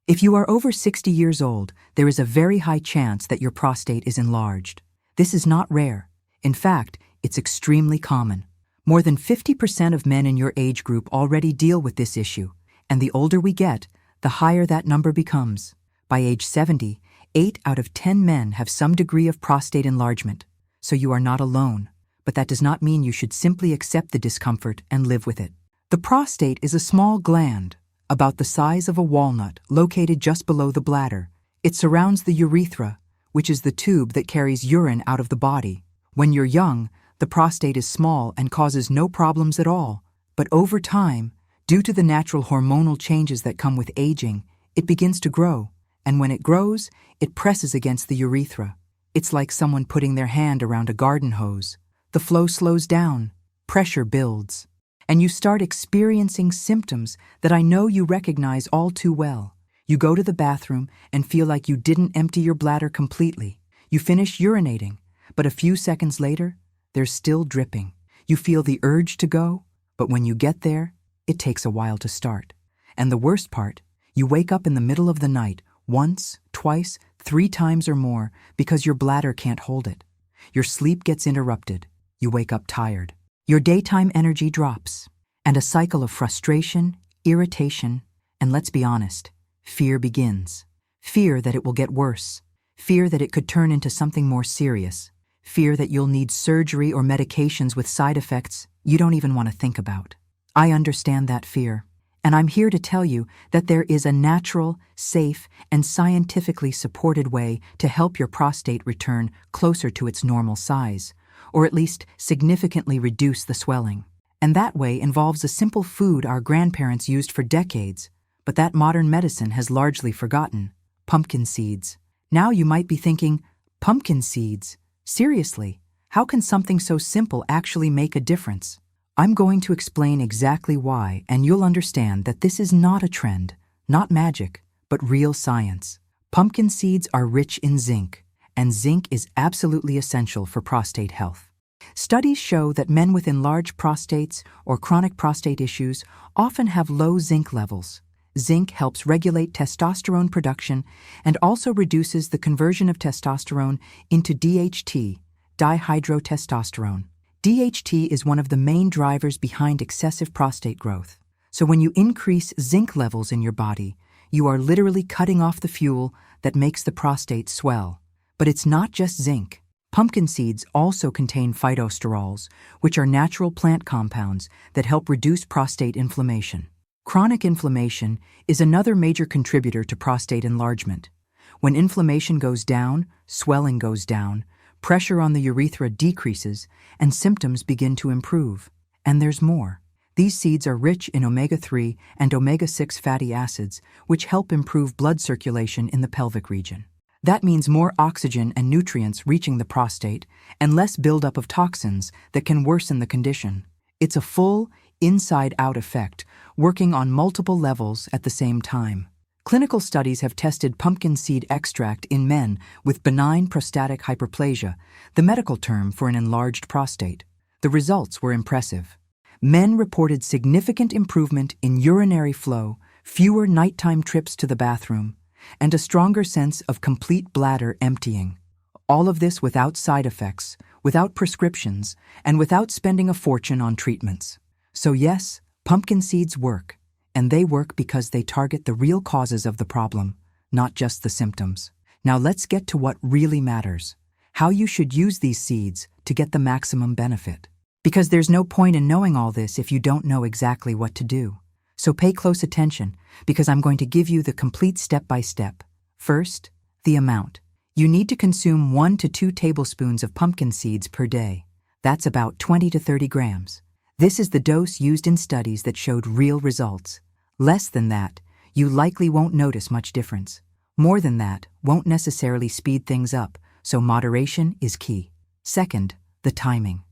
If you are over 60 years old, there is a very high chance that your prostate is enlarged. This is not rare. In fact, it's extremely common. More than 50% of men in your age group already deal with this issue, and the older we get, the higher that number becomes. By age 70, 8 out of 10 men have some degree of prostate enlargement, so you are not alone. But that does not mean you should simply accept the discomfort and live with it. The prostate is a small gland, about the size of a walnut, located just below the bladder. It surrounds the urethra, which is the tube that carries urine out of the body. When you're young, the prostate is small and causes no problems at all. But over time, due to the natural hormonal changes that come with aging, it begins to grow. And when it grows, it presses against the urethra. It's like someone putting their hand around a garden hose. The flow slows down, pressure builds, and you start experiencing symptoms that I know you recognize all too well. You go to the bathroom and feel like you didn't empty your bladder completely. You finish urinating, but a few seconds later, there's still dripping. You feel the urge to go, but when you get there, it takes a while to start. And the worst part, you wake up in the middle of the night, once, twice, 3 times or more, because your bladder can't hold it. Your sleep gets interrupted. You wake up tired. Your daytime energy drops, and a cycle of frustration, irritation, and let's be honest, fear begins. Fear that it will get worse. Fear that it could turn into something more serious. Fear that you'll need surgery or medications with side effects you don't even want to think about. I understand that fear, and I'm here to tell you that there is a natural, safe, and scientifically supported way to help your prostate return closer to its normal size, or at least significantly reduce the swelling. And that way involves a simple food our grandparents used for decades, but that modern medicine has largely forgotten: pumpkin seeds. Now you might be thinking, pumpkin seeds? Seriously, how can something so simple actually make a difference? I'm going to explain exactly why, and you'll understand that this is not a trend, not magic, but real science. Pumpkin seeds are rich in zinc, and zinc is absolutely essential for prostate health. Studies show that men with enlarged prostates or chronic prostate issues often have low zinc levels. Zinc helps regulate testosterone production and also reduces the conversion of testosterone into DHT, dihydrotestosterone. DHT is one of the main drivers behind excessive prostate growth. So when you increase zinc levels in your body, you are literally cutting off the fuel that makes the prostate swell. But it's not just zinc. Pumpkin seeds also contain phytosterols, which are natural plant compounds that help reduce prostate inflammation. Chronic inflammation is another major contributor to prostate enlargement. When inflammation goes down, swelling goes down, pressure on the urethra decreases, and symptoms begin to improve. And there's more. These seeds are rich in omega-3 and omega-6 fatty acids, which help improve blood circulation in the pelvic region. That means more oxygen and nutrients reaching the prostate and less buildup of toxins that can worsen the condition. It's a full, inside-out effect, working on multiple levels at the same time. Clinical studies have tested pumpkin seed extract in men with benign prostatic hyperplasia, the medical term for an enlarged prostate. The results were impressive. Men reported significant improvement in urinary flow, fewer nighttime trips to the bathroom, and a stronger sense of complete bladder emptying. All of this without side effects, without prescriptions, and without spending a fortune on treatments. So yes, pumpkin seeds work, and they work because they target the real causes of the problem, not just the symptoms. Now let's get to what really matters: how you should use these seeds to get the maximum benefit. Because there's no point in knowing all this if you don't know exactly what to do. So pay close attention, because I'm going to give you the complete step-by-step. First, the amount. You need to consume 1 to 2 tablespoons of pumpkin seeds per day. That's about 20 to 30 grams. This is the dose used in studies that showed real results. Less than that, you likely won't notice much difference. More than that won't necessarily speed things up, so moderation is key. Second, the timing.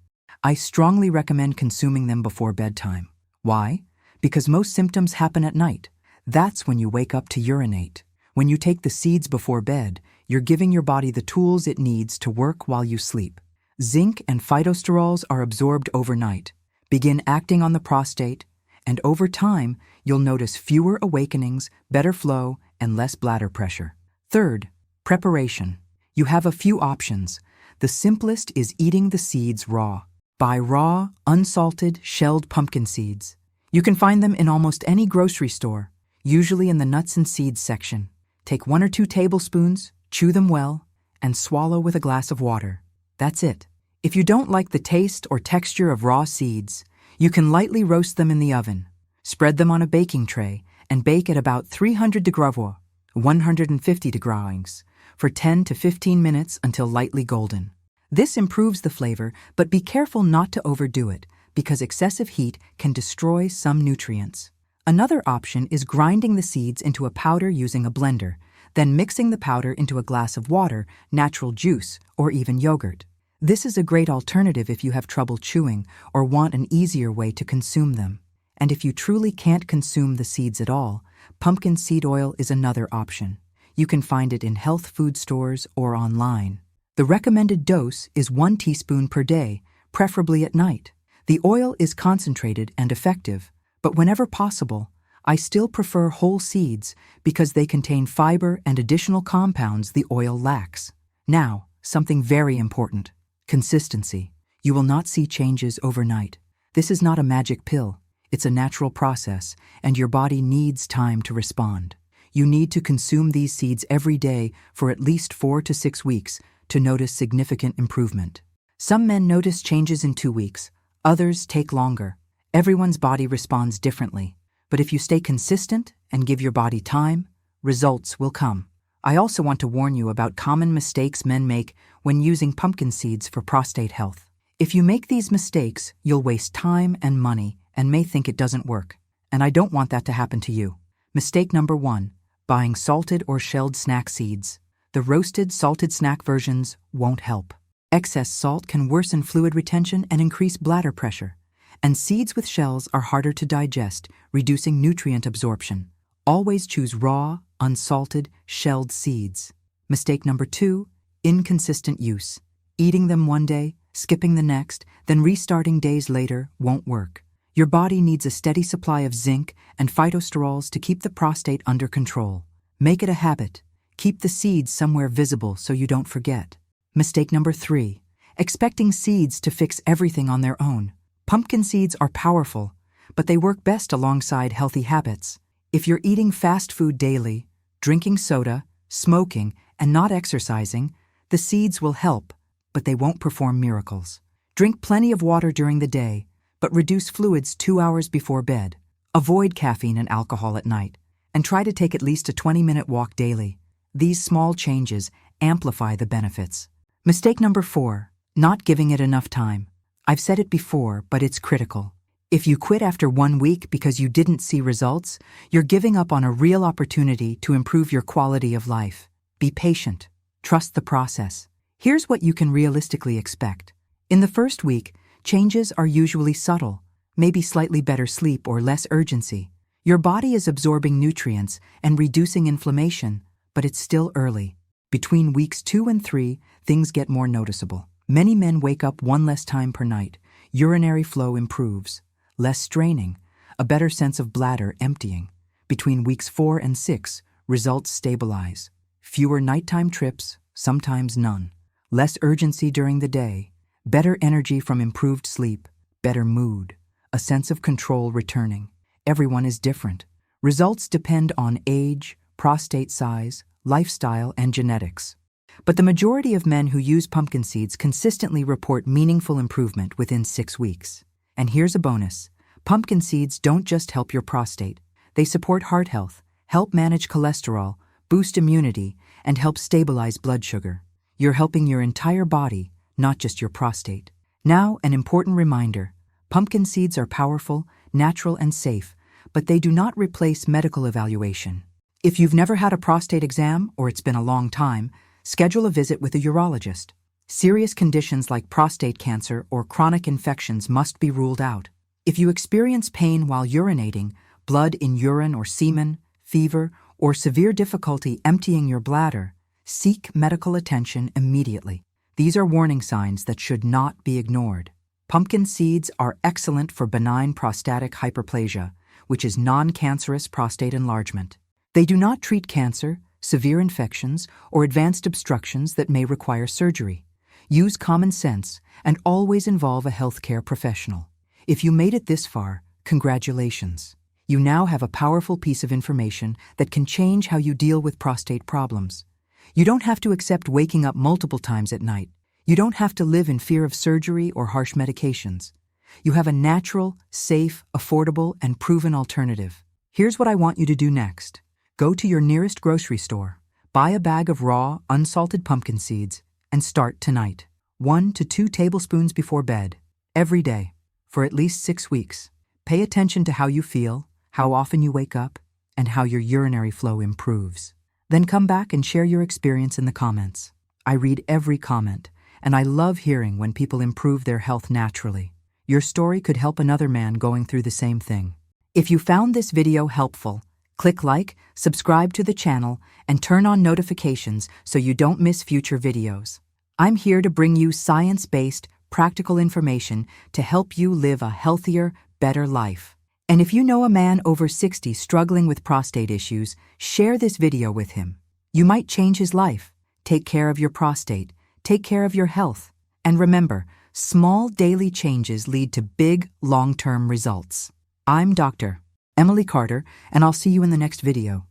I strongly recommend consuming them before bedtime. Why? Because most symptoms happen at night. That's when you wake up to urinate. When you take the seeds before bed, you're giving your body the tools it needs to work while you sleep. Zinc and phytosterols are absorbed overnight, begin acting on the prostate, and over time, you'll notice fewer awakenings, better flow, and less bladder pressure. Third, preparation. You have a few options. The simplest is eating the seeds raw. Buy raw, unsalted, shelled pumpkin seeds. You can find them in almost any grocery store, usually in the nuts and seeds section. Take 1 or 2 tablespoons, chew them well, and swallow with a glass of water. That's it. If you don't like the taste or texture of raw seeds, you can lightly roast them in the oven. Spread them on a baking tray and bake at about 300 degrees, 150 degrees, for 10 to 15 minutes until lightly golden. This improves the flavor, but be careful not to overdo it, because excessive heat can destroy some nutrients. Another option is grinding the seeds into a powder using a blender, then mixing the powder into a glass of water, natural juice, or even yogurt. This is a great alternative if you have trouble chewing or want an easier way to consume them. And if you truly can't consume the seeds at all, pumpkin seed oil is another option. You can find it in health food stores or online. The recommended dose is 1 teaspoon per day, preferably at night. The oil is concentrated and effective, but whenever possible, I still prefer whole seeds because they contain fiber and additional compounds the oil lacks. Now, something very important. Consistency. You will not see changes overnight. This is not a magic pill. It's a natural process, and your body needs time to respond. You need to consume these seeds every day for at least 4 to 6 weeks to notice significant improvement. Some men notice changes in 2 weeks. Others take longer. Everyone's body responds differently. But if you stay consistent and give your body time, results will come. I also want to warn you about common mistakes men make when using pumpkin seeds for prostate health. If you make these mistakes, you'll waste time and money and may think it doesn't work. And I don't want that to happen to you. Mistake number 1, buying salted or shelled snack seeds. The roasted, salted snack versions won't help. Excess salt can worsen fluid retention and increase bladder pressure. And seeds with shells are harder to digest, reducing nutrient absorption. Always choose raw, unsalted, shelled seeds. Mistake number 2, inconsistent use. Eating them one day, skipping the next, then restarting days later won't work. Your body needs a steady supply of zinc and phytosterols to keep the prostate under control. Make it a habit. Keep the seeds somewhere visible so you don't forget. Mistake number 3, expecting seeds to fix everything on their own. Pumpkin seeds are powerful, but they work best alongside healthy habits. If you're eating fast food daily, drinking soda, smoking, and not exercising, the seeds will help, but they won't perform miracles. Drink plenty of water during the day, but reduce fluids 2 hours before bed. Avoid caffeine and alcohol at night, and try to take at least a 20-minute walk daily. These small changes amplify the benefits. Mistake number 4, not giving it enough time. I've said it before, but it's critical. If you quit after 1 week because you didn't see results, you're giving up on a real opportunity to improve your quality of life. Be patient. Trust the process. Here's what you can realistically expect. In the first week, changes are usually subtle, maybe slightly better sleep or less urgency. Your body is absorbing nutrients and reducing inflammation, but it's still early. Between weeks 2 and 3, things get more noticeable. Many men wake up 1 less time per night. Urinary flow improves. Less straining. A better sense of bladder emptying. Between weeks 4 and 6, results stabilize. Fewer nighttime trips, sometimes none. Less urgency during the day. Better energy from improved sleep. Better mood. A sense of control returning. Everyone is different. Results depend on age, prostate size, lifestyle, and genetics. But the majority of men who use pumpkin seeds consistently report meaningful improvement within 6 weeks. And here's a bonus. Pumpkin seeds don't just help your prostate. They support heart health, help manage cholesterol, boost immunity, and help stabilize blood sugar. You're helping your entire body, not just your prostate. Now, an important reminder. Pumpkin seeds are powerful, natural, and safe, but they do not replace medical evaluation. If you've never had a prostate exam or it's been a long time, schedule a visit with a urologist. Serious conditions like prostate cancer or chronic infections must be ruled out. If you experience pain while urinating, blood in urine or semen, fever, or severe difficulty emptying your bladder, seek medical attention immediately. These are warning signs that should not be ignored. Pumpkin seeds are excellent for benign prostatic hyperplasia, which is non-cancerous prostate enlargement. They do not treat cancer, severe infections, or advanced obstructions that may require surgery. Use common sense and always involve a healthcare professional. If you made it this far, congratulations. You now have a powerful piece of information that can change how you deal with prostate problems. You don't have to accept waking up multiple times at night. You don't have to live in fear of surgery or harsh medications. You have a natural, safe, affordable, and proven alternative. Here's what I want you to do next. Go to your nearest grocery store, buy a bag of raw, unsalted pumpkin seeds, and start tonight. 1 to 2 tablespoons before bed, every day, for at least 6 weeks. Pay attention to how you feel, how often you wake up, and how your urinary flow improves. Then come back and share your experience in the comments. I read every comment, and I love hearing when people improve their health naturally. Your story could help another man going through the same thing. If you found this video helpful, click like, subscribe to the channel, and turn on notifications so you don't miss future videos. I'm here to bring you science-based, practical information to help you live a healthier, better life. And if you know a man over 60 struggling with prostate issues, share this video with him. You might change his life. Take care of your prostate. Take care of your health. And remember, small daily changes lead to big, long-term results. I'm Dr. Emily Carter, and I'll see you in the next video.